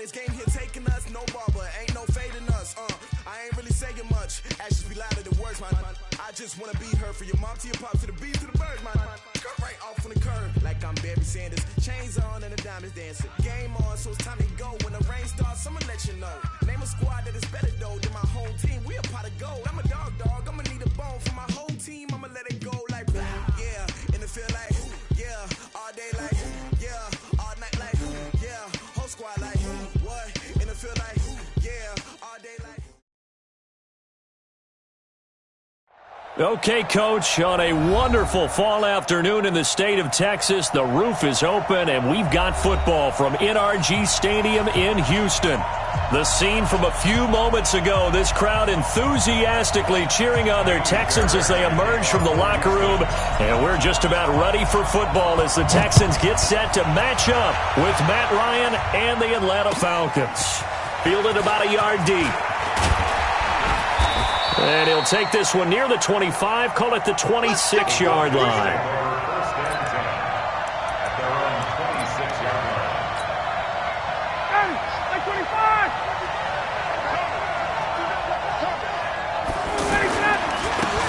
this game here taking us, no barber, ain't no fading us. I ain't really saying much. Actions be louder than words, man. I just wanna be heard from your mom to your pop to the beat to the birds, man. Cut right off on the curve, like I'm Barry Sanders. Chains on and the diamonds dancing. Game on, so it's time to go. When the rain starts, I'ma let you know. Name a squad that is better though than my whole team. We a pot of gold. I'm a dog. I'ma need a bone for my whole team. I'ma let it go like blah. Yeah, in the field like yeah, all day like yeah, all night like yeah, whole squad like what? In the field like yeah, all day like. Okay, Coach, on a wonderful fall afternoon in the state of Texas, the roof is open, and we've got football from NRG Stadium in Houston. The scene from a few moments ago, this crowd enthusiastically cheering on their Texans as they emerge from the locker room, and we're just about ready for football as the Texans get set to match up with Matt Ryan and the Atlanta Falcons. Fielded about a yard deep. And he'll take this one near the 25, call it the 26-yard line.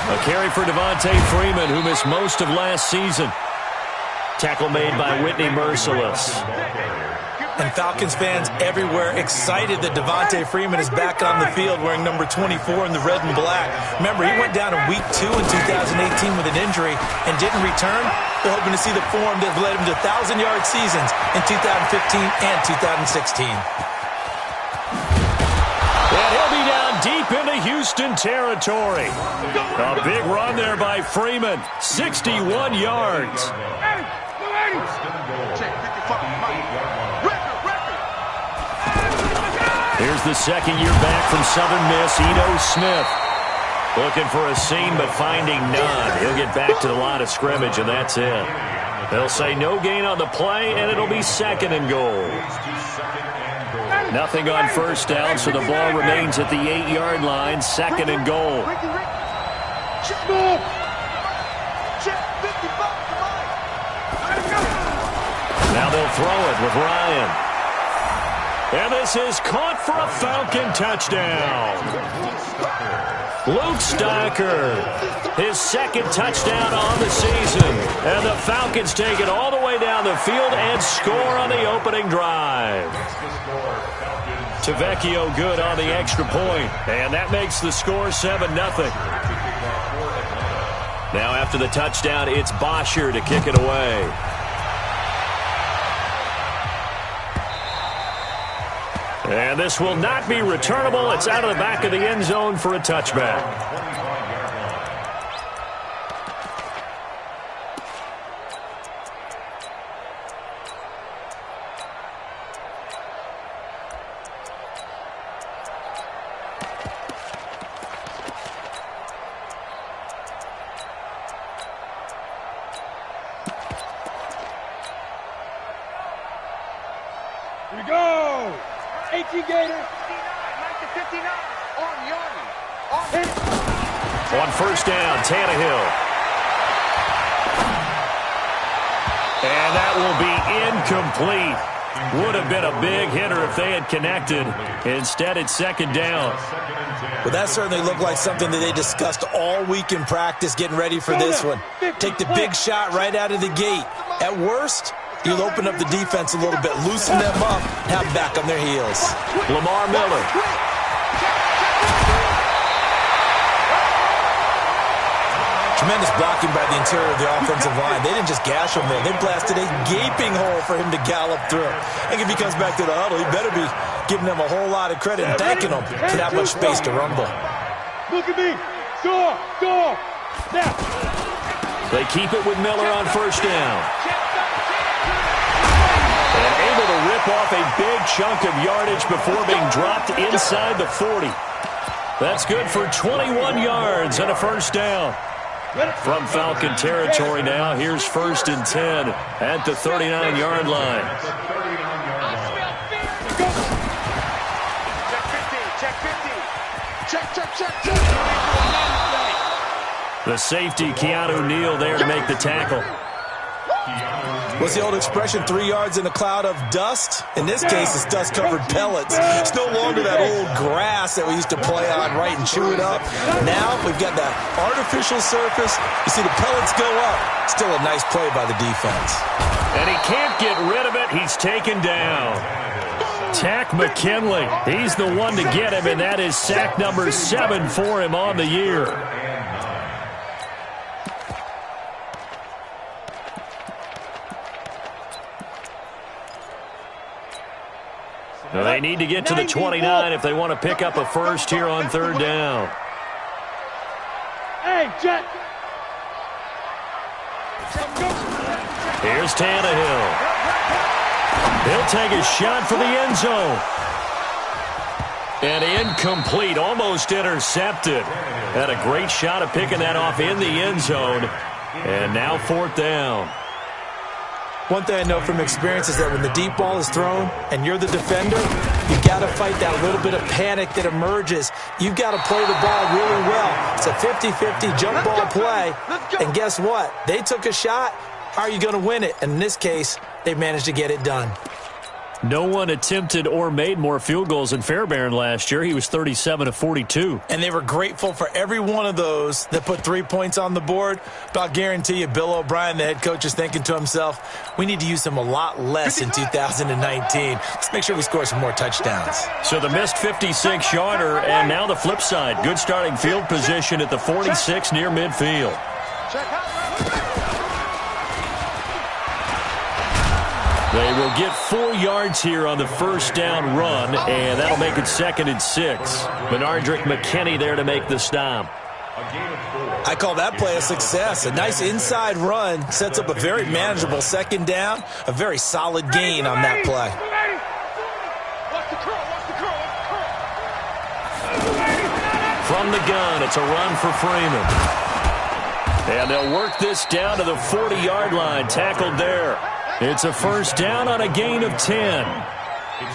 A carry for Devontae Freeman, who missed most of last season. Tackle made by Whitney Merciless. And Falcons fans everywhere excited that Devontae Freeman is back on the field wearing number 24 in the red and black. Remember, he went down in Week 2 in 2018 with an injury and didn't return. They're hoping to see the form that led him to 1,000-yard seasons in 2015 and 2016. And he'll be down deep into Houston territory. A big run there by Freeman, 61 yards. Here's the second year back from Southern Miss, Ito Smith. Looking for a seam, but finding none. He'll get back to the line of scrimmage, and that's it. They'll say no gain on the play, and it'll be second and goal. Nothing on first down, so the ball remains at the 8-yard line, second and goal. Now they'll throw it with Ryan. And this is caught for a Falcon touchdown. Luke Stocker, his second touchdown on the season. And the Falcons take it all the way down the field and score on the opening drive. Tavecchio good on the extra point. And that makes the score 7-0. Now after the touchdown, it's Bosher to kick it away. And this will not be returnable. It's out of the back of the end zone for a touchback. Here we go! 18 Gators. 59 on Yardy. On first down, Tannehill. And that will be incomplete. Would have been a big hitter if they had connected. Instead, it's second down. Well, that certainly looked like something that they discussed all week in practice getting ready for this one. Take the big shot right out of the gate. At worst, you'll open up the defense a little bit, loosen them up, have them back on their heels. Lamar Miller. Tremendous blocking by the interior of the offensive line. They didn't just gash him there. They blasted a gaping hole for him to gallop through. I think if he comes back to the huddle, he better be giving them a whole lot of credit and thanking them for that much space to rumble. Look at me. Door. Now. They keep it with Miller on first down. And able to rip off a big chunk of yardage before being dropped inside the 40. That's good for 21 yards and a first down. From Falcon territory now, here's first and 10 at the 39-yard line. Check. The safety, Keanu Neal, there to make the tackle. What's the old expression, 3 yards in a cloud of dust? In this case, it's dust-covered pellets. It's no longer that old grass that we used to play on, right, and chew it up. Now we've got that artificial surface. You see the pellets go up. Still a nice play by the defense. And he can't get rid of it. He's taken down. Tack McKinley. He's the one to get him, and that is sack number 7 for him on the year. Now they need to get to the 29 if they want to pick up a first here on 3rd down. Hey, Jet. Here's Tannehill. He'll take a shot for the end zone. And incomplete, almost intercepted. Had a great shot of picking that off in the end zone. And now 4th down. One thing I know from experience is that when the deep ball is thrown and you're the defender, you've got to fight that little bit of panic that emerges. You've got to play the ball really well. It's a 50-50 jump ball play. And guess what? They took a shot. How are you going to win it? And in this case, they managed to get it done. No one attempted or made more field goals than Fairbairn last year. He was 37 of 42. And they were grateful for every one of those that put 3 points on the board. But I'll guarantee you, Bill O'Brien, the head coach, is thinking to himself, we need to use them a lot less in 2019. Let's make sure we score some more touchdowns. So the missed 56-yarder, and now the flip side. Good starting field position at the 46 near midfield. They will get 4 yards here on the first down run, and that'll make it 2nd and 6. Benardrick McKinney there to make the stop. I call that play a success. A nice inside run sets up a very manageable 2nd down, a very solid gain on that play. From the gun, it's a run for Freeman. And they'll work this down to the 40-yard line, tackled there. It's a first down on a gain of 10.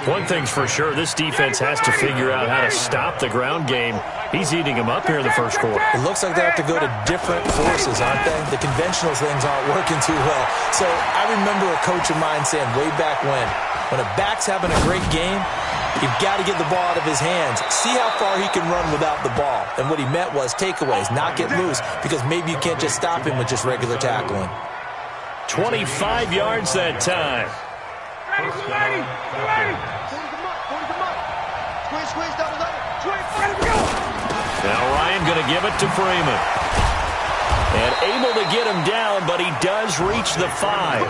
One thing's for sure, this defense has to figure out how to stop the ground game. He's eating them up here in the first quarter. It looks like they have to go to different forces, aren't they? The conventional things aren't working too well. So I remember a coach of mine saying way back when a back's having a great game, you've got to get the ball out of his hands. See how far he can run without the ball. And what he meant was takeaways, not get loose, because maybe you can't just stop him with just regular tackling. 25 yards that time. Now Ryan going to give it to Freeman. And able to get him down, but he does reach the 5.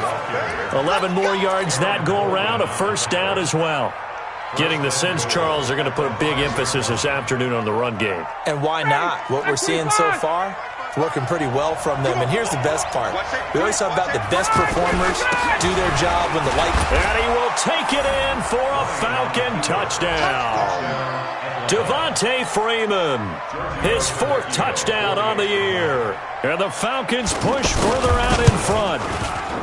11 more yards that go around, a first down as well. Getting the sense, Charles, they're going to put a big emphasis this afternoon on the run game. And why not? What we're seeing so far, working pretty well from them. And here's the best part. We always talk about the best performers do their job when the light... And he will take it in for a Falcon touchdown. Devontae Freeman, his 4th touchdown on the year. And the Falcons push further out in front.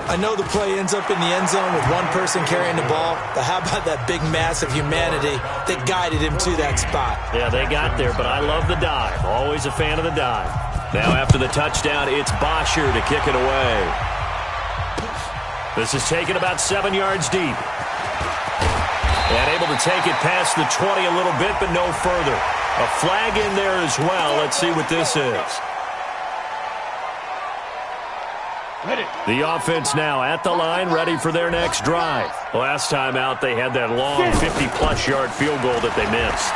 I know the play ends up in the end zone with one person carrying the ball, but how about that big mass of humanity that guided him to that spot? Yeah, they got there, but I love the dive. Always a fan of the dive. Now after the touchdown, it's Bosher to kick it away. This is taken about 7 yards deep. And able to take it past the 20 a little bit, but no further. A flag in there as well. Let's see what this is. The offense now at the line, ready for their next drive. Last time out, they had that long 50-plus yard field goal that they missed.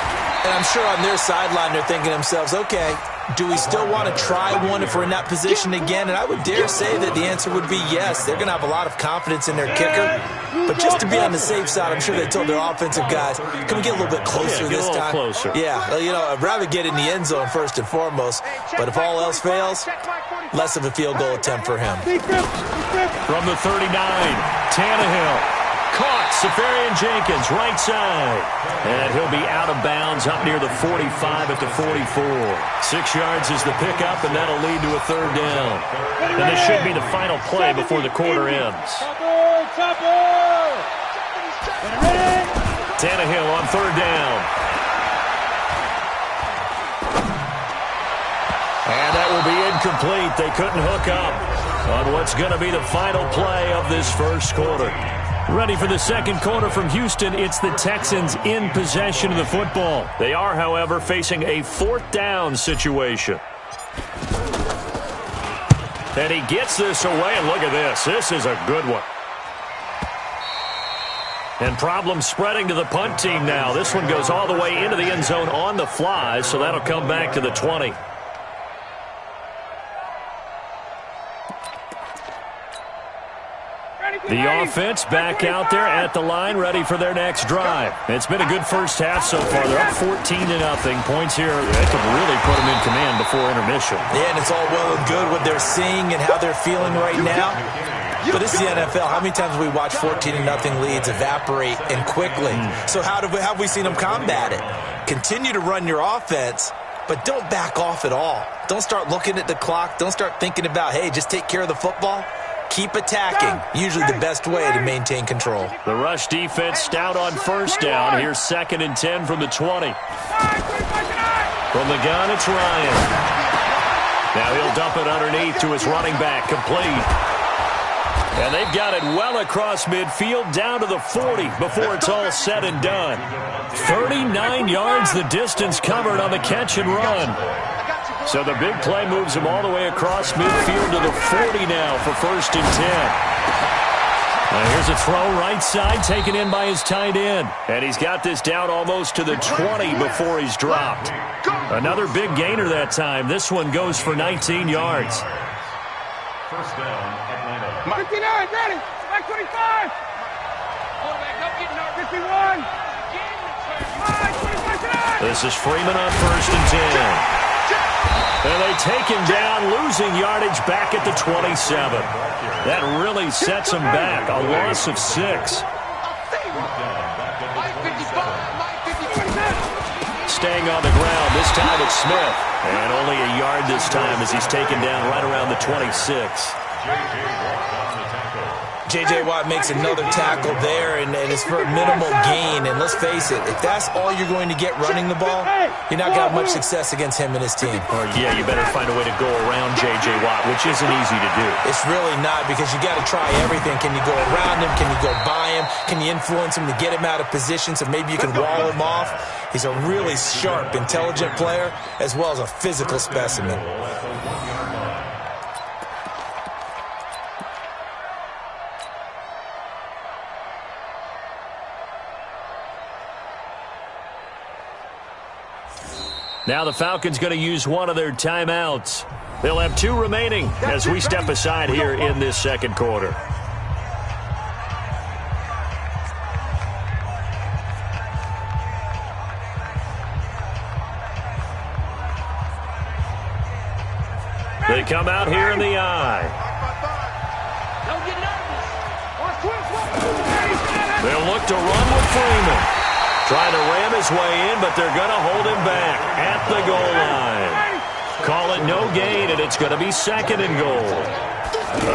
And I'm sure on their sideline, they're thinking to themselves, okay, do we still want to try one if we're in that position again? And I would dare say that the answer would be yes. They're going to have a lot of confidence in their kicker. But just to be on the safe side, I'm sure they told their offensive guys, can we get a little bit closer this time? Closer. Yeah, you know, I'd rather get in the end zone first and foremost. But if all else fails, less of a field goal attempt for him. From the 39, Tannehill. Caught, Safarian Jenkins, right side. And he'll be out of bounds up near the 45 at the 44. 6 yards is the pickup, and that'll lead to a 3rd down. And this should be the final play before the quarter ends. Tannehill on 3rd down. And that will be incomplete. They couldn't hook up. on what's going to be the final play of this first quarter. Ready for the second quarter from Houston. It's the Texans in possession of the football. They are, however, facing a fourth down situation. And he gets this away, and look at this. This is a good one. And problems spreading to the punt team now. This one goes all the way into the end zone on the fly, so that'll come back to the 20. The offense back out there at the line, ready for their next drive. It's been a good first half so far. They're up 14-0. Points here, they could really put them in command before intermission. Yeah, and it's all well and good what they're seeing and how they're feeling right now. But this is the NFL. How many times have we watched 14-0 leads evaporate and quickly? So how have we seen them combat it? Continue to run your offense, but don't back off at all. Don't start looking at the clock. Don't start thinking about, hey, just take care of the football. Keep attacking. Usually the best way to maintain control. The rush defense stout on first down. Here's 2nd and 10 from the 20. From the gun, it's Ryan. Now he'll dump it underneath to his running back. Complete. And they've got it well across midfield down to the 40 before it's all said and done. 39 yards the distance covered on the catch and run. So the big play moves him all the way across midfield to the 40 now for 1st and 10. Now here's a throw right side taken in by his tight end. And he's got this down almost to the 20 before he's dropped. Another big gainer that time. This one goes for 19 yards. First down, Atlanta. 59, ready. Back 25. Quarterback up, getting out. 51. This is Freeman on 1st and 10. And they take him down, losing yardage back at the 27. That really sets him back. A loss of 6. Staying on the ground, this time it's Smith. And only a yard this time as he's taken down right around the 26. J.J. Watt makes another tackle there, and it's for a minimal gain. And let's face it, if that's all you're going to get running the ball, you're not going to have much success against him and his team. Or, yeah, you better find a way to go around J.J. Watt, which isn't easy to do. It's really not, because you got to try everything. Can you go around him? Can you go by him? Can you influence him to get him out of position so maybe you can wall him off? He's a really sharp, intelligent player, as well as a physical specimen. Now the Falcons going to use one of their timeouts. They'll have 2 remaining as we step aside here in this second quarter. They come out here in the eye. Don't get nervous. They'll look to run with Freeman. Trying to ram his way in, but they're going to hold him back at the goal line. Call it no gain, and it's going to be 2nd and goal.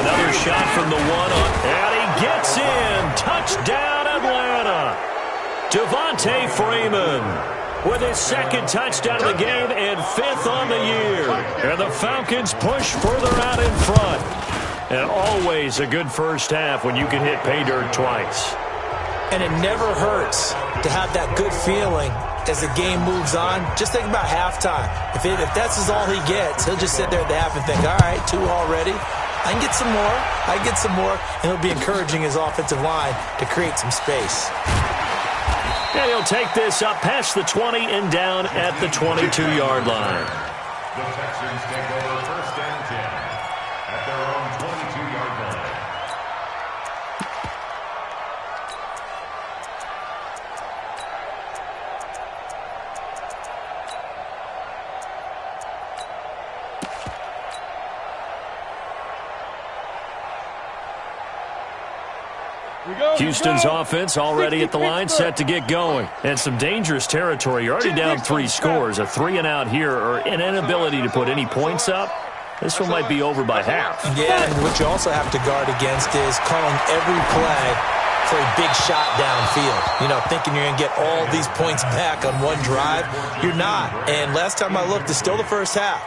Another shot from the 1 up, and he gets in. Touchdown, Atlanta. Devontae Freeman with his 2nd touchdown of the game and 5th on the year. And the Falcons push further out in front. And always a good first half when you can hit pay dirt twice. And it never hurts to have that good feeling as the game moves on. Just think about halftime. If that's all he gets, he'll just sit there at the half and think, all right, 2 already. I can get some more. I can get some more. And he'll be encouraging his offensive line to create some space. And he'll take this up past the 20 and down at the 22-yard line. The Texans take over 1st and 10 at their own 22-yard line. Houston's offense already at the line, set to get going. And some dangerous territory. You're already down 3 scores. A 3 and out here, or an inability to put any points up. This one might be over by half. Yeah, and what you also have to guard against is calling every play for a big shot downfield. You know, thinking you're going to get all these points back on one drive. You're not. And last time I looked, it's still the first half.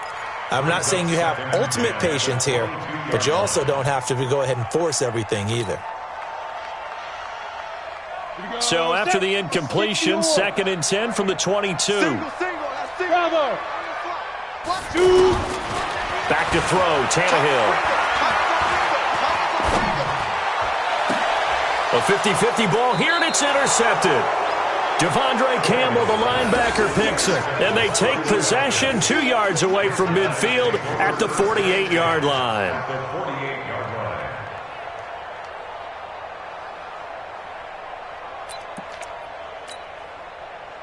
I'm not saying you have ultimate patience here, but you also don't have to go ahead and force everything either. So after the incompletion, 2nd and 10 from the 22. Bravo. Back to throw, Tannehill. A 50-50 ball here, and it's intercepted. Devondre Campbell, the linebacker, picks it. And they take possession 2 yards away from midfield at the 48-yard line.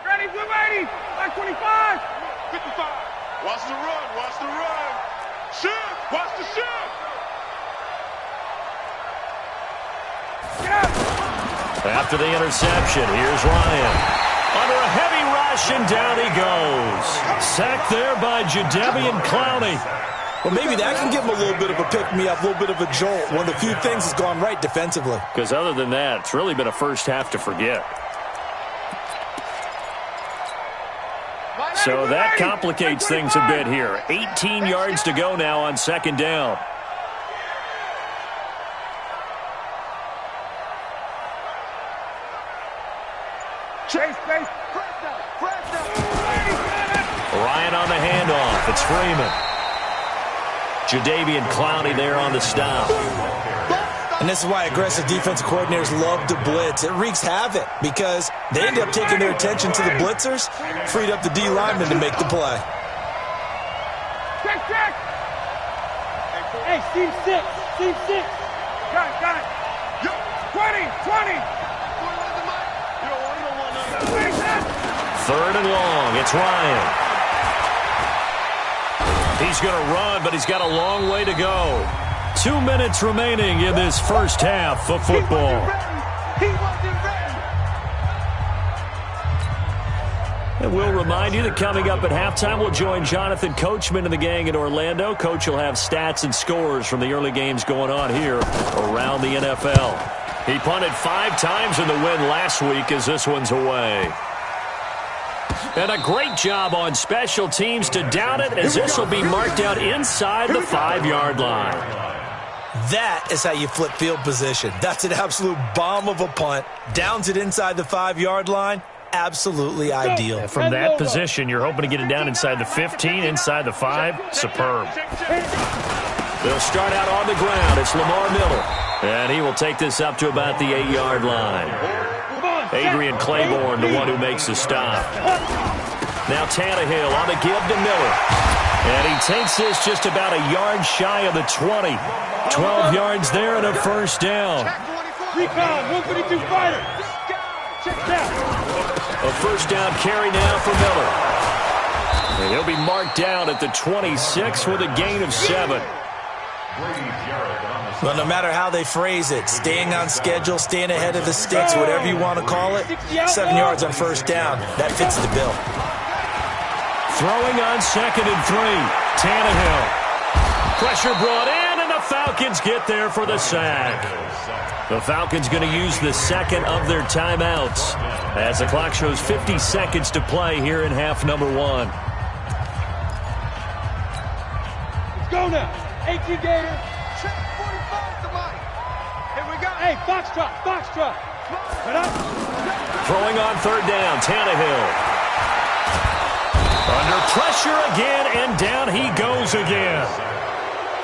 Ready, we're ready. Back 25. 55. Watch the run, watch the run. Shoot, watch the shoot. Get up. After the interception, here's Ryan. Under a heavy rush, and down he goes. Sacked there by Jadeveon Clowney. Well, maybe that can give him a little bit of a pick-me-up, a little bit of a jolt. One of the few things that's gone right defensively. Because other than that, it's really been a first half to forget. So that complicates things a bit here. 18 yards to go now on 2nd down. Ryan on the handoff. It's Freeman. Jadeveon Clowney there on the stop. And this is why aggressive defensive coordinators love to blitz. It wreaks havoc because they end up taking their attention to the blitzers, freed up the D lineman to make the play. Check. Hey, Steve 6. Got it. 20. 3rd and long. It's Ryan. He's going to run, but he's got a long way to go. 2 minutes remaining in this first half of football. He wasn't ready. And we'll remind you that coming up at halftime, we'll join Jonathan Coachman and the gang in Orlando. Coach will have stats and scores from the early games going on here around the NFL. He punted 5 times in the win last week as this one's away. And a great job on special teams to down it as this will be marked out inside the 5-yard line. That is how you flip field position. That's an absolute bomb of a punt. Downs it inside the 5-yard line. Absolutely ideal. From that position, you're hoping to get it down inside the 15, inside the 5. Superb. They'll start out on the ground. It's Lamar Miller. And he will take this up to about the 8-yard line. Adrian Claiborne, the one who makes the stop. Now Tannehill on the give to Miller. And he takes this just about a yard shy of the 20. 12 yards there and a first down. Recon, 152 fighter. Check down. A first down carry now for Miller. And he'll be marked down at the 26 with a gain of 7. Well, no matter how they phrase it, staying on schedule, staying ahead of the sticks, whatever you want to call it, 7 yards on first down, that fits the bill. Throwing on 2nd and 3. Tannehill. Pressure brought in, and the Falcons get there for the sack. The Falcons going to use the 2nd of their timeouts as the clock shows 50 seconds to play here in half number 1. Let's go now. 18 Gator. Check 45 to Mike. Here we go. Hey, Foxtrot. Right up. Throwing on 3rd down, Tannehill. Under pressure again, and down he goes again.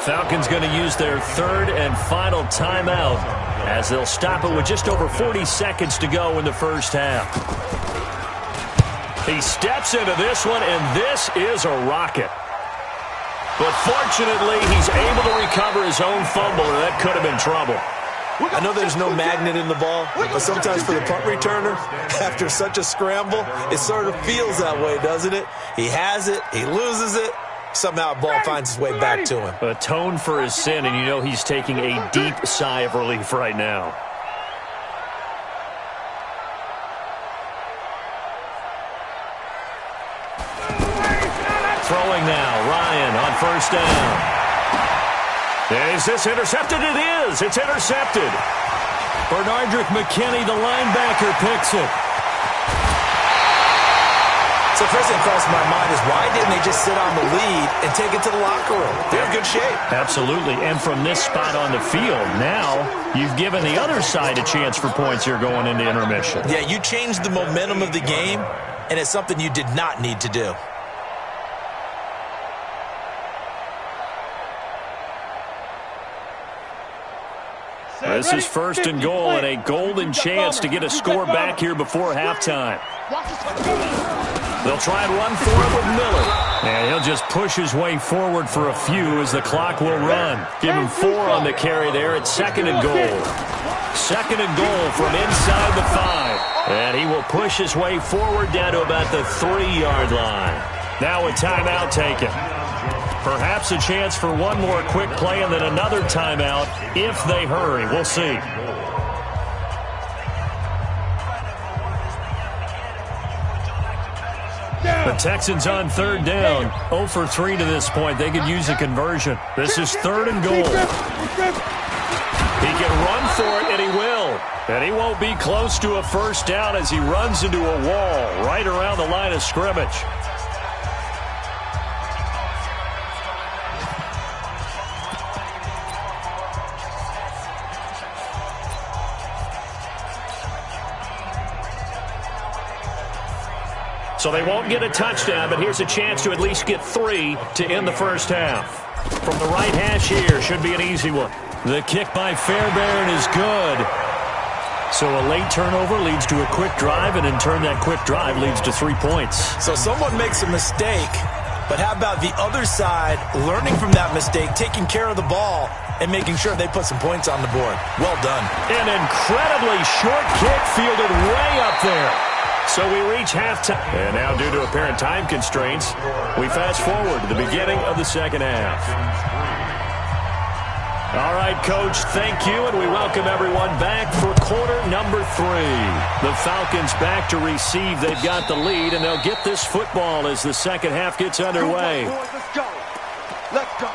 Falcons going to use their 3rd and final timeout as they'll stop it with just over 40 seconds to go in the first half. He steps into this one, and this is a rocket. But fortunately, he's able to recover his own fumble, or that could have been trouble. I know there's no magnet in the ball, but sometimes for the punt returner, after such a scramble, it sort of feels that way, doesn't it? He has it, he loses it, somehow the ball finds its way back to him. Atone for his sin, and you know he's taking a deep sigh of relief right now. Throwing now, Ryan on first down. Is this intercepted? It is. It's intercepted. Bernardrick McKinney, the linebacker, picks it. So first thing across my mind is why didn't they just sit on the lead and take it to the locker room? They're in good shape. Absolutely. And from this spot on the field, now you've given the other side a chance for points here going into intermission. Yeah, you changed the momentum of the game, and it's something you did not need to do. This is first and goal and a golden chance to get a score back here before halftime. They'll try and run for it with Miller. And he'll just push his way forward for a few as the clock will run. Give him 4 on the carry there at second and goal. Second and goal from inside the 5. And he will push his way forward down to about the 3-yard line. Now a timeout taken. Perhaps a chance for one more quick play and then another timeout if they hurry. We'll see. The Texans on third down. 0 for 3 to this point. They could use a conversion. This is third and goal. He can run for it, and he will. And he won't be close to a first down as he runs into a wall right around the line of scrimmage. So they won't get a touchdown, but here's a chance to at least get 3 to end the first half. From the right hash here, should be an easy one. The kick by Fairbairn is good. So a late turnover leads to a quick drive, and in turn that quick drive leads to 3 points. So someone makes a mistake, but how about the other side learning from that mistake, taking care of the ball, and making sure they put some points on the board. Well done. An incredibly short kick fielded way up there. So we reach halftime. And now due to apparent time constraints, we fast forward to the beginning of the second half. All right, Coach, thank you, and we welcome everyone back for quarter number 3. The Falcons back to receive. They've got the lead, and they'll get this football as the second half gets underway. Come on, boys, let's go. Let's go.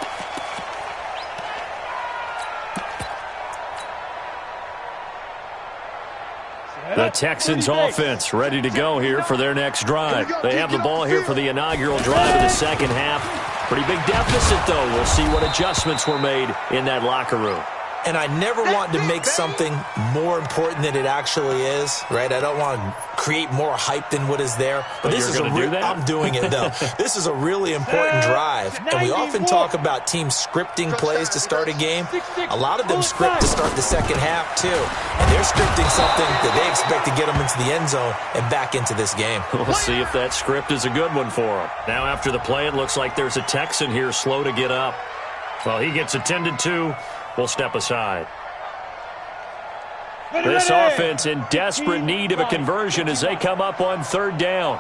The Texans offense ready to go here for their next drive. They have the ball here for the inaugural drive of the second half. Pretty big deficit, though. We'll see what adjustments were made in that locker room. And I never want to make something more important than it actually is, right? I don't want to create more hype than what is there. But this is I'm doing it, though. This is a really important drive. And we often talk about teams scripting plays to start a game. A lot of them script to start the second half, too. And they're scripting something that they expect to get them into the end zone and back into this game. We'll see if that script is a good one for them. Now after the play, it looks like there's a Texan here slow to get up. Well, he gets attended to. We'll step aside. This offense in desperate need of a conversion as they come up on third down.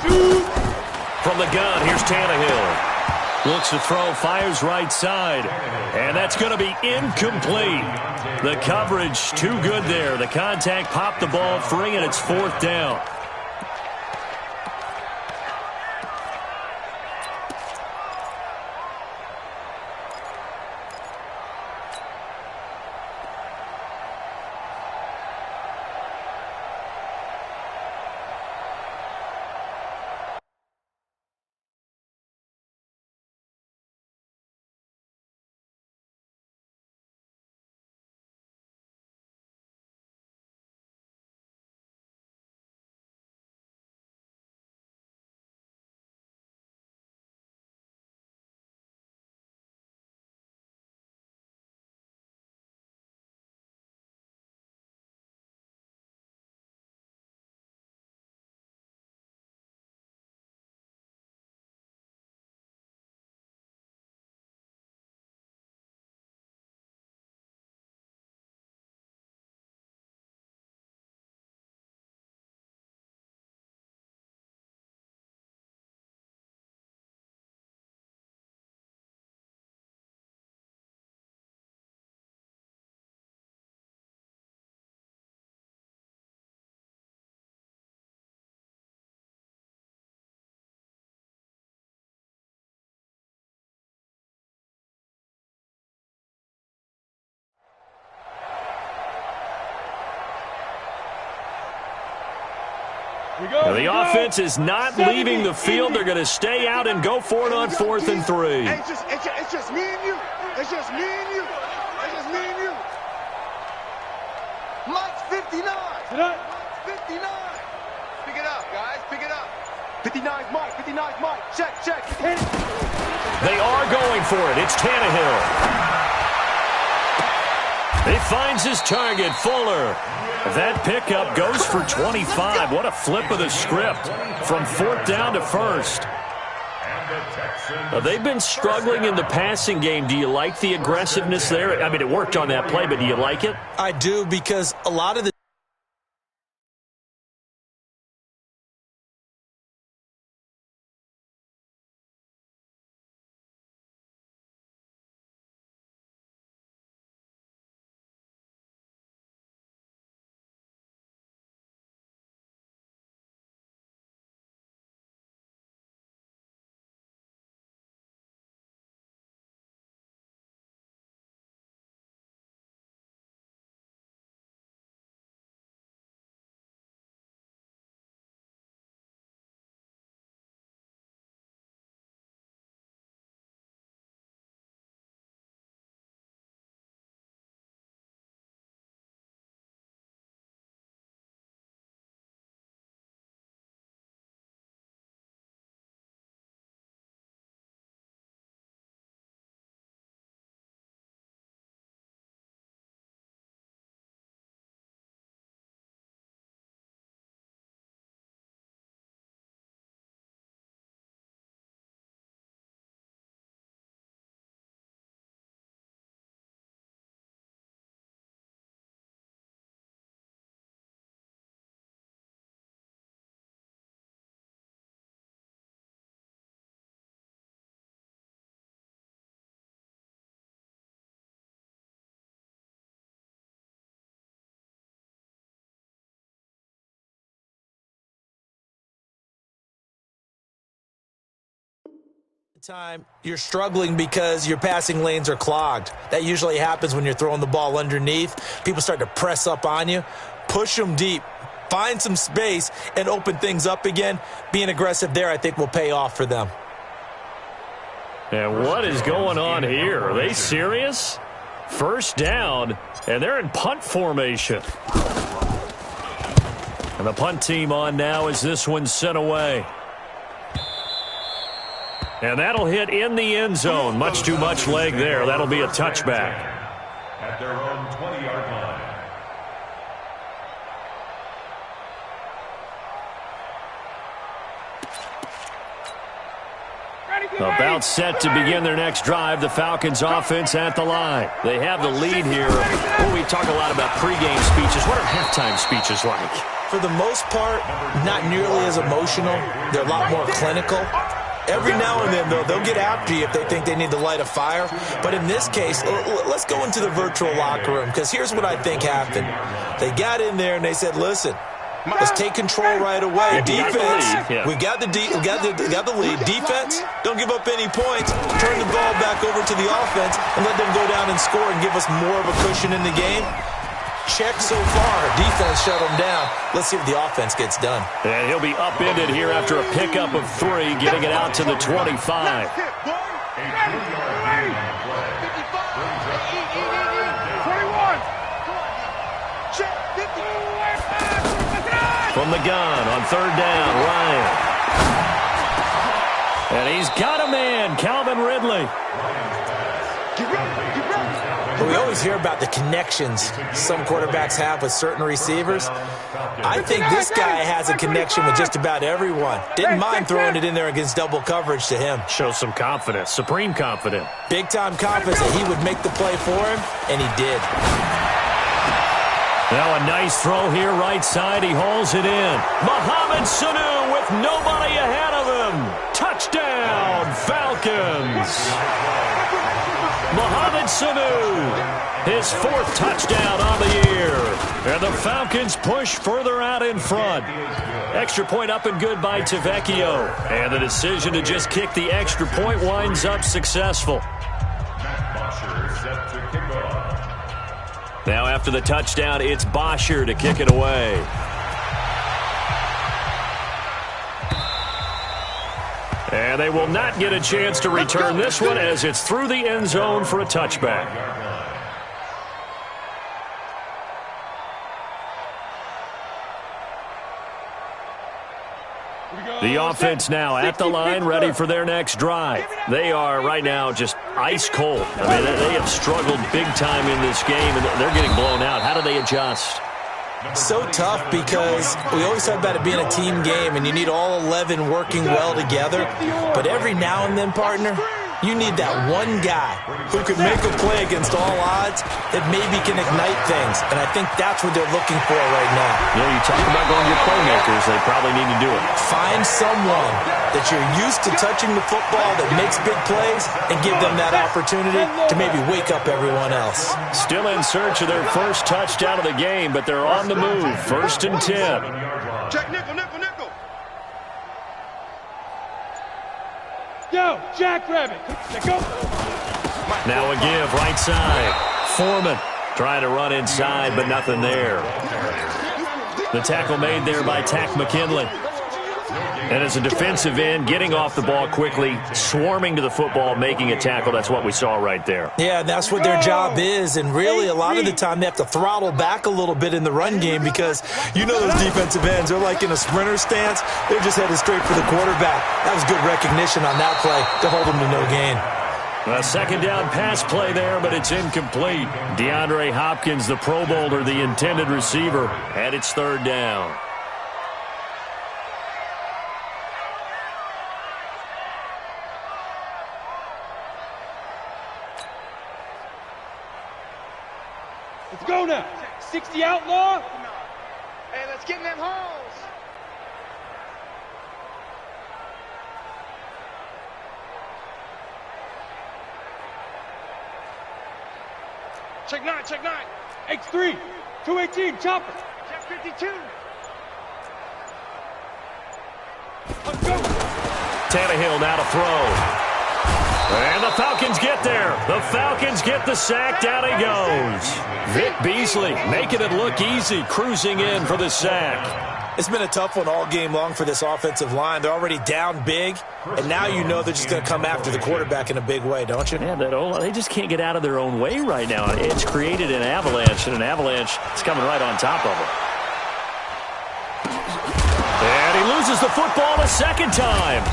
From the gun, here's Tannehill. Looks to throw, fires right side. And that's going to be incomplete. The coverage too good there. The contact popped the ball free, and it's fourth down. Now, the offense is not leaving the field. They're going to stay out and go for it on 4th and 3. Hey, it's just me and you. It's just me and you. It's just me and you. Mike's 59. Mike's 59. Pick it up, guys. Pick it up. 59's Mike. 59's Mike. Check, check. They are going for it. It's Tannehill. He finds his target, Fuller. That pickup goes for 25. What a flip of the script from 4th down to 1st. They've been struggling in the passing game. Do you like the aggressiveness there? I mean, it worked on that play, but do you like it? I do, because a lot of the time you're struggling because your passing lanes are clogged. That usually happens when you're throwing the ball underneath. People start to press up on you. Push them deep. Find some space and open things up again. Being aggressive there, I think, will pay off for them. And what is going on here? Are they serious? 1st down, and they're in punt formation. And the punt team on now as this one's sent away. And that'll hit in the end zone. Much too much leg there. That'll be a touchback. At their own 20-yard line. About set to begin their next drive. The Falcons offense at the line. They have the lead here. Well, we talk a lot about pregame speeches. What are halftime speeches like? For the most part, not nearly as emotional. They're a lot more clinical. Every now and then, though, they'll get after you if they think they need to light a fire. But in this case, let's go into the virtual locker room, because here's what I think happened. They got in there and they said, listen, let's take control right away. Defense, we got the lead. Defense, don't give up any points. Turn the ball back over to the offense and let them go down and score and give us more of a cushion in the game. Check so far. Defense shut him down. Let's see if the offense gets done. And he'll be upended here after a pickup of 3, getting it out to the 25. From the gun on 3rd down, Ryan. And he's got a man, Calvin Ridley. We always hear about the connections some quarterbacks have with certain receivers. I think this guy has a connection with just about everyone. Didn't mind throwing it in there against double coverage to him. Shows some confidence, supreme confidence. Big-time confidence that he would make the play for him, and he did. Now a nice throw here, right side. He hauls it in. Mohamed Sanu with nobody ahead of him. Touchdown, Falcons. Mohamed Sanu, his 4th touchdown on the year. And the Falcons push further out in front. Extra point up and good by Tavecchio. And the decision to just kick the extra point winds up successful. Now after the touchdown, it's Bosher to kick it away. And they will not get a chance to return this one as it's through the end zone for a touchback. The offense now at the line, ready for their next drive. They are right now just ice cold. I mean, they have struggled big time in this game, and they're getting blown out. How do they adjust? So tough because we always talk about it being a team game, and you need all 11 working well together. But every now and then, partner, you need that one guy who can make a play against all odds that maybe can ignite things. And I think that's what they're looking for right now. Yeah, you talk about going to your playmakers. They probably need to do it. Find someone that you're used to touching the football that makes big plays and give them that opportunity to maybe wake up everyone else. Still in search of their first touchdown of the game, but they're on the move. 1st and 10. Check nickel, nickel, nickel. Yo, Jackrabbit. Go. Now a give, right side. Foreman trying to run inside, but nothing there. The tackle made there by Tack McKinley. And as a defensive end, getting off the ball quickly, swarming to the football, making a tackle, that's what we saw right there. Yeah, that's what their job is, and really a lot of the time they have to throttle back a little bit in the run game because you know those defensive ends, they're like in a sprinter stance. They're just headed straight for the quarterback. That was good recognition on that play to hold them to no gain. A second down pass play there, but it's incomplete. DeAndre Hopkins, the Pro Bowler, the intended receiver, and it's 3rd down. Let's go now. 60 outlaw. Hey, let's get in them holes. Check 9, check 9. X3, 218, chopper. Check 52. Let's go. Tannehill now to throw. And the Falcons get there. The Falcons get the sack. Down he goes. Vic Beasley making it look easy, cruising in for the sack. It's been a tough one all game long for this offensive line. They're already down big, and now you know they're just going to come after the quarterback in a big way, don't you? Yeah, they just can't get out of their own way right now. It's created an avalanche, and an avalanche is coming right on top of them. And he loses the football a second time.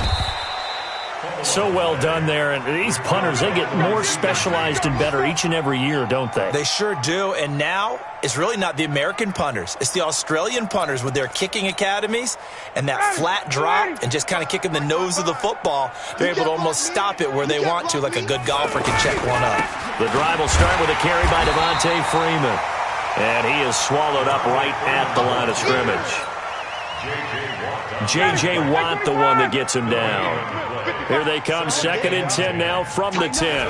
So well done there, and these punters, they get more specialized and better each and every year, don't they? They sure do, and now it's really not the American punters. It's the Australian punters with their kicking academies and that flat drop and just kind of kicking the nose of the football. They're able to almost stop it where they want to, like a good golfer can check one up. The drive will start with a carry by Devontae Freeman, and he is swallowed up right at the line of scrimmage. J.J. Watt, the one that gets him down. Here they come, 2nd and 10 now from the 10.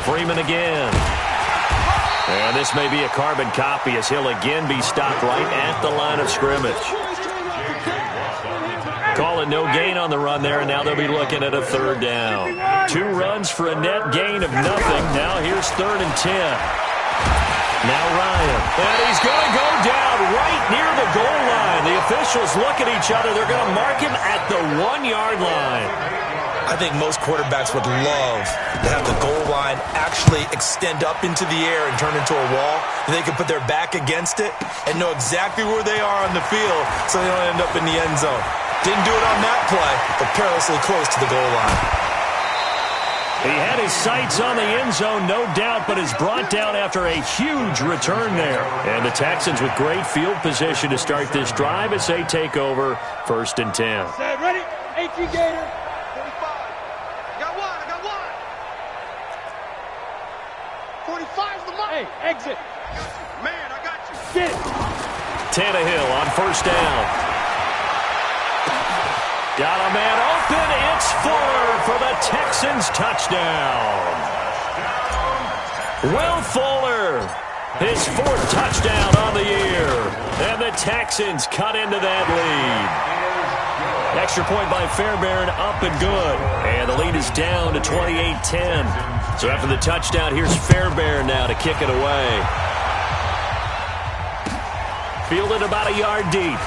Freeman again. And this may be a carbon copy as he'll again be stopped right at the line of scrimmage. Calling no gain on the run there, and now they'll be looking at a 3rd down. 2 runs for a net gain of nothing. Now here's 3rd and 10. Now Ryan. And he's going to go down right near the goal line. The officials look at each other. They're going to mark him at the 1-yard line. I think most quarterbacks would love to have the goal line actually extend up into the air and turn into a wall. They can put their back against it and know exactly where they are on the field so they don't end up in the end zone. Didn't do it on that play, but perilously close to the goal line. He had his sights on the end zone, no doubt, but is brought down after a huge return there. And the Texans with great field position to start this drive as they take over 1st and 10. Set, ready? 18 Gator. 45. I got one. 45's the mark. Hey, exit. I got you. Man, I got you. Get it. Tannehill on 1st down. Got a man open. It's Fuller for the Texans touchdown. Will Fuller, his 4th touchdown on the year. And the Texans cut into that lead. Extra point by Fairbairn, up and good. And the lead is down to 28-10. So after the touchdown, here's Fairbairn now to kick it away. Fielded about a yard deep.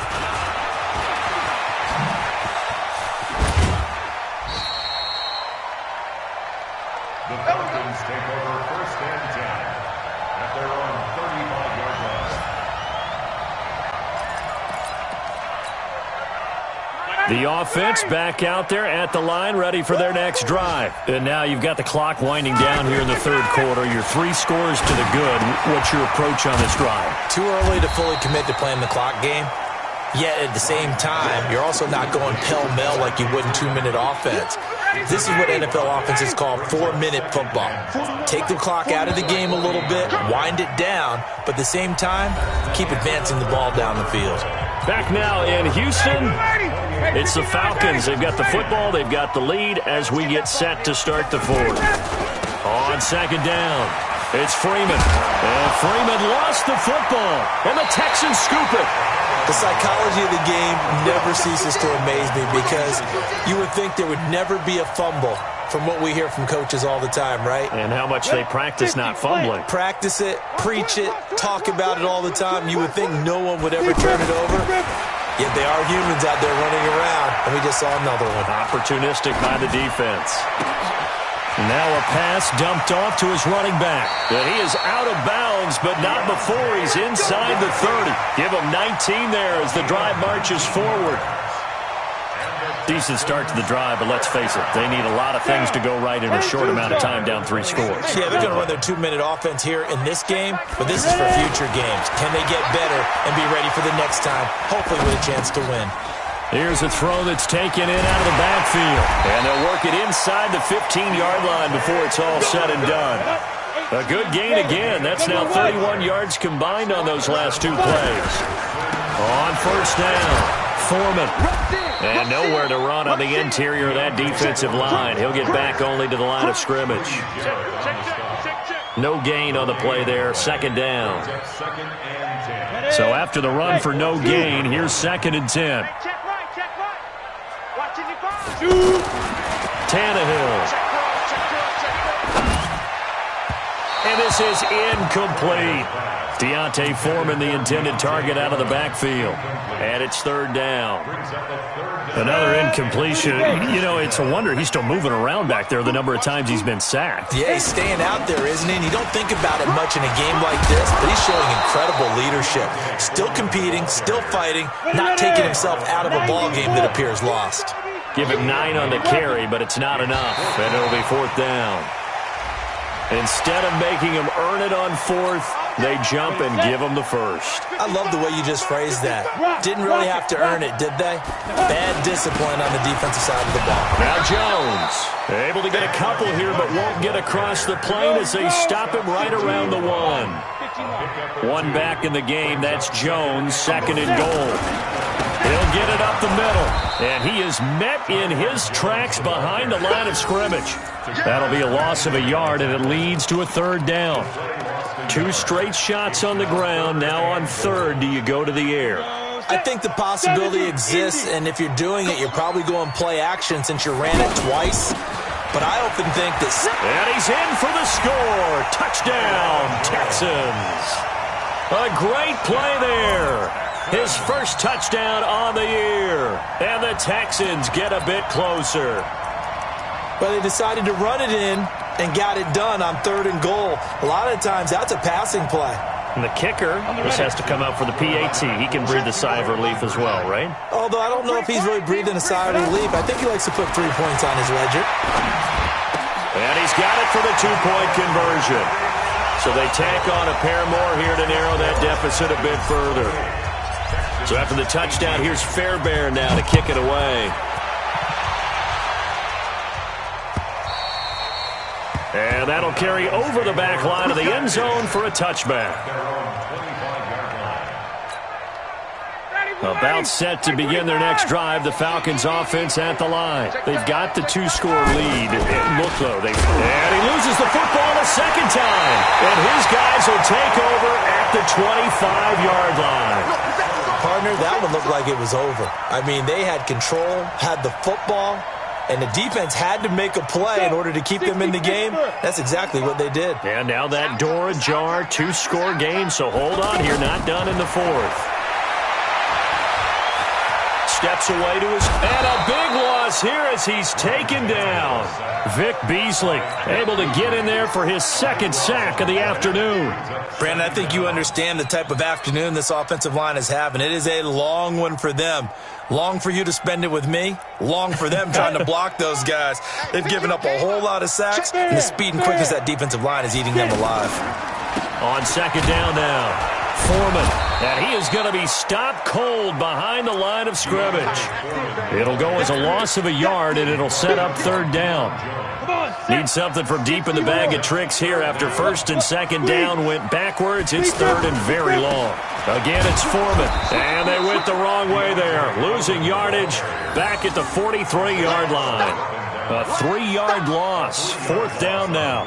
The offense back out there at the line, ready for their next drive. And now you've got the clock winding down here in the third quarter. You're 3 scores to the good. What's your approach on this drive? Too early to fully commit to playing the clock game. Yet at the same time, you're also not going pell-mell like you would in 2-minute offense. This is what NFL offenses call 4-minute football. Take the clock out of the game a little bit, wind it down, but at the same time, keep advancing the ball down the field. Back now in Houston, it's the Falcons. They've got the football, they've got the lead as we get set to start the fourth. On second down, it's Freeman. And Freeman lost the football, and the Texans scoop it. The psychology of the game never ceases to amaze me because you would think there would never be a fumble from what we hear from coaches all the time, right? And how much they practice not fumbling. Practice it, preach it, talk about it all the time. You would think no one would ever turn it over. Yet they are humans out there running around, and we just saw another one. Opportunistic by the defense. Now a pass dumped off to his running back. And he is out of bounds, but not before he's inside the 30. Give him 19 there as the drive marches forward. Decent start to the drive, but let's face it, they need a lot of things to go right in a short amount of time, down 3 scores. Yeah, they're going to run their 2-minute offense here in this game, but this is for future games. Can they get better and be ready for the next time, hopefully with a chance to win? Here's a throw that's taken in out of the backfield. And they'll work it inside the 15-yard line before it's all said and done. A good gain again. That's now 31 yards combined on those last 2 plays. On first down, Foreman. And nowhere to run on the interior of that defensive line. He'll get back only to the line of scrimmage. No gain on the play there. Second down. So after the run for no gain, here's 2nd and 10. Tannehill. And this is incomplete. Deontay Foreman, the intended target, out of the backfield. And it's 3rd down. Another incompletion. You know, it's a wonder he's still moving around back there the number of times he's been sacked. Yeah, he's staying out there, isn't he? And you don't think about it much in a game like this, but he's showing incredible leadership. Still competing, still fighting, not taking himself out of a ball game that appears lost. Give him 9 on the carry, but it's not enough. And it'll be 4th down. Instead of making him earn it on 4th, they jump and give him the first. I love the way you just phrased that. Didn't really have to earn it, did they? Bad discipline on the defensive side of the ball. Now Jones, able to get a couple here, but won't get across the plane as they stop him right around the 1. 1 back in the game, that's Jones, 2nd and goal. He'll get it up the middle, and he is met in his tracks behind the line of scrimmage. That'll be a loss of a yard, and it leads to a 3rd down. 2 straight shots on the ground. Now on 3rd, do you go to the air? I think the possibility exists, and if you're doing it, you're probably going play action since you ran it twice. But I often think that... And he's in for the score. Touchdown, Texans. A great play there. His first touchdown on the year. And the Texans get a bit closer. But they decided to run it in and got it done on 3rd and goal. A lot of times, that's a passing play. And the kicker, this has to come out for the PAT. He can breathe a sigh of relief as well, right? Although I don't know if he's really breathing a sigh of relief. I think he likes to put 3 points on his ledger. And he's got it for the 2-point conversion. So they tack on a pair more here to narrow that deficit a bit further. So after the touchdown, here's Fairbairn now to kick it away. And that'll carry over the back line of the end zone for a touchback. About set to begin their next drive, the Falcons offense at the line. They've got the 2-score lead. Look, though, and he loses the football a 2nd time. And his guys will take over at the 25-yard line. Partner, that one looked like it was over. I mean, they had control, had the football, and the defense had to make a play in order to keep them in the game. That's exactly what they did. And now that door ajar, 2-score game, so hold on here, not done in the 4th. Steps away to his... And a big loss here as he's taken down. Vic Beasley able to get in there for his 2nd sack of the afternoon. Brandon, I think you understand the type of afternoon this offensive line is having. It is a long one for them. Long for you to spend it with me. Long for them trying to block those guys. They've given up a whole lot of sacks, and the speed and quickness of that defensive line is eating them alive. On second down now, Foreman. And he is going to be stopped cold behind the line of scrimmage. It'll go as a loss of a yard, and it'll set up third down. Need something from deep in the bag of tricks here after first and second down went backwards. It's third and very long. Again, it's Foreman. And they went the wrong way there. Losing yardage back at the 43-yard line. A 3-yard loss. Fourth down now.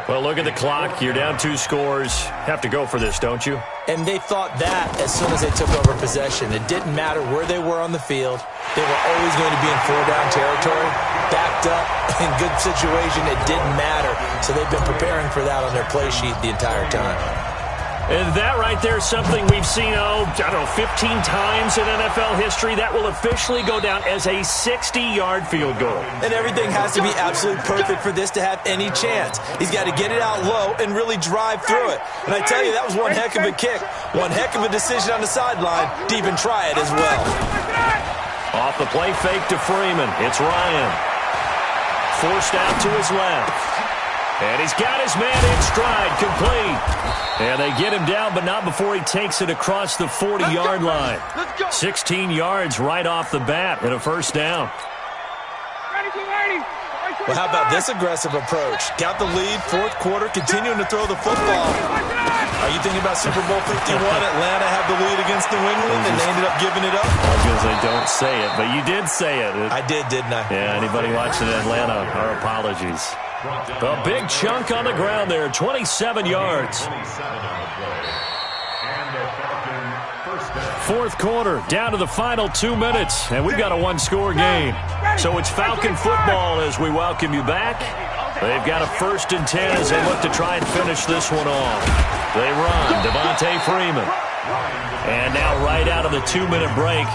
Well, look at the clock. You're down 2 scores. Have to go for this, don't you? And they thought that as soon as they took over possession. It didn't matter where they were on the field. They were always going to be in 4-down territory, backed up, in good situation. It didn't matter. So they've been preparing for that on their play sheet the entire time. And that right there is something we've seen, 15 times in NFL history. That will officially go down as a 60-yard field goal. And everything has to be absolutely perfect for this to have any chance. He's got to get it out low and really drive through it. And I tell you, that was one heck of a kick. One heck of a decision on the sideline to even try it as well. Off the play fake to Freeman. It's Ryan. Forced out to his left. And he's got his man in stride, complete. And they get him down, but not before he takes it across the 40-yard line. 16 yards right off the bat and a first down. Well, how about this aggressive approach? Got the lead, fourth quarter, continuing to throw the football. Are you thinking about Super Bowl 51? Atlanta had the lead against New England, and they ended up giving it up? I was going to say, don't say it, but you did say it. I did, didn't I? Yeah, anybody watching Atlanta, our apologies. A big chunk on the ground there, 27 yards. Fourth quarter, down to the final 2 minutes, and we've got a one-score game. So it's Falcon football as we welcome you back. They've got a 1st and 10 as they look to try and finish this one off. They run, Devontae Freeman. And now right out of the 2-minute break,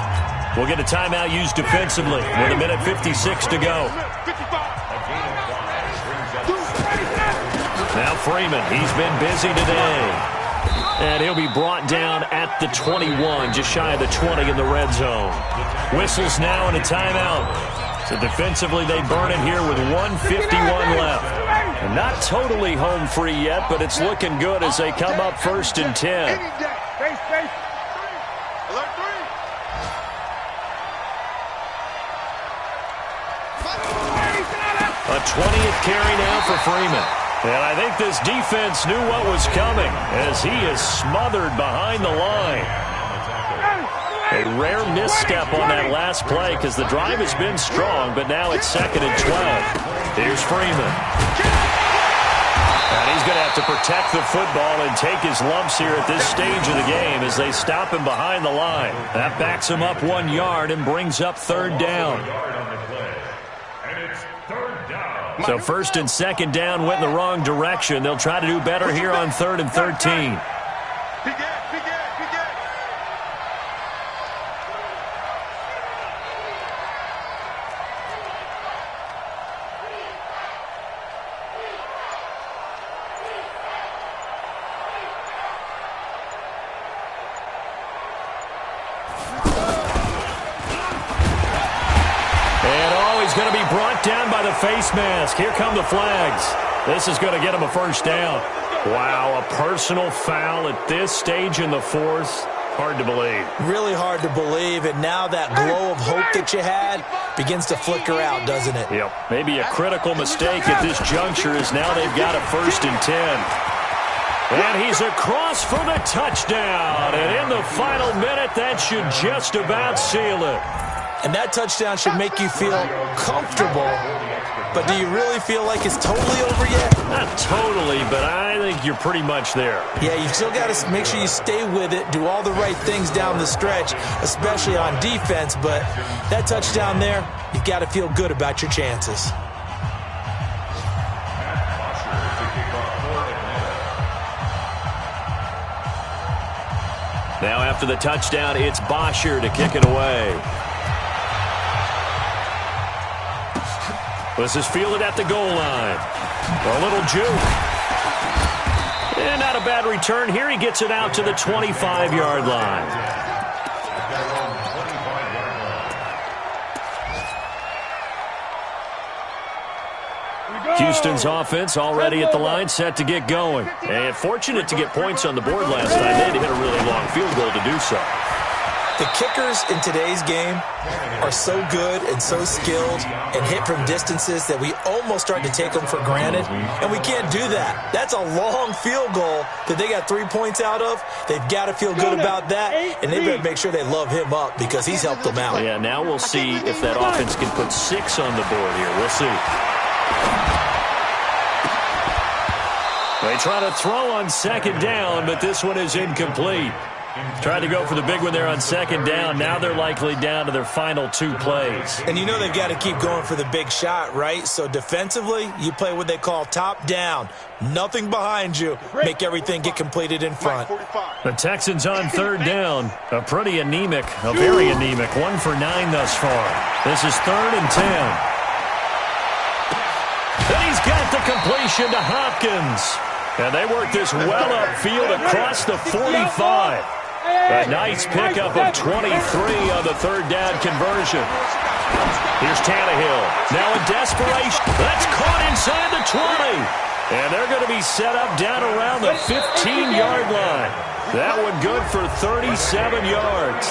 we'll get a timeout used defensively with 1:56 to go. Now Freeman, he's been busy today. And he'll be brought down at the 21, just shy of the 20 in the red zone. Whistles now and a timeout. So defensively, they burn it here with 1:51 left. And not totally home free yet, but it's looking good as they come up 1st and 10. A 20th carry now for Freeman. And I think this defense knew what was coming as he is smothered behind the line. A rare misstep on that last play because the drive has been strong, but now it's 2nd and 12. Here's Freeman. And he's going to have to protect the football and take his lumps here at this stage of the game as they stop him behind the line. That backs him up 1 yard and brings up 3rd down. So 1st and 2nd down went in the wrong direction. They'll try to do better here on 3rd and 13. Going to be brought down by the face mask. Here come the flags. This is going to get him a 1st down. Wow, a personal foul at this stage in the 4th. Hard to believe. Really hard to believe, and now that glow of hope that you had begins to flicker out, doesn't it? Yep. Maybe a critical mistake at this juncture is now they've got a 1st and 10. And he's across for the touchdown. And in the final minute, that should just about seal it. And that touchdown should make you feel comfortable. But do you really feel like it's totally over yet? Not totally, but I think you're pretty much there. Yeah, you still got to make sure you stay with it, do all the right things down the stretch, especially on defense. But that touchdown there, you've got to feel good about your chances. Now after the touchdown, it's Bosher to kick it away. This is fielded at the goal line. A little juke. And not a bad return here. He gets it out to the 25-yard line. Houston's offense already at the line, set to get going. And fortunate to get points on the board last time. They had to hit a really long field goal to do so. The kickers in today's game are so good and so skilled and hit from distances that we almost start to take them for granted, and we can't do that. That's a long field goal that they got 3 points out of. They've got to feel good about that, and they better make sure they love him up because he's helped them out. Yeah, now we'll see if that offense can put 6 on the board here. We'll see. They try to throw on second down, but this one is incomplete. Tried to go for the big one there on second down. Now they're likely down to their final 2 plays. And you know they've got to keep going for the big shot, right? So defensively, you play what they call top down. Nothing behind you. Make everything get completed in front. The Texans on third down. A very anemic 1 for 9 thus far. This is 3rd and 10. Then he's got the completion to Hopkins. And they work this well upfield across the 45. A nice pickup of 23 on the 3rd down conversion. Here's Tannehill. Now in desperation. That's caught inside the 20. And they're going to be set up down around the 15-yard line. That one good for 37 yards.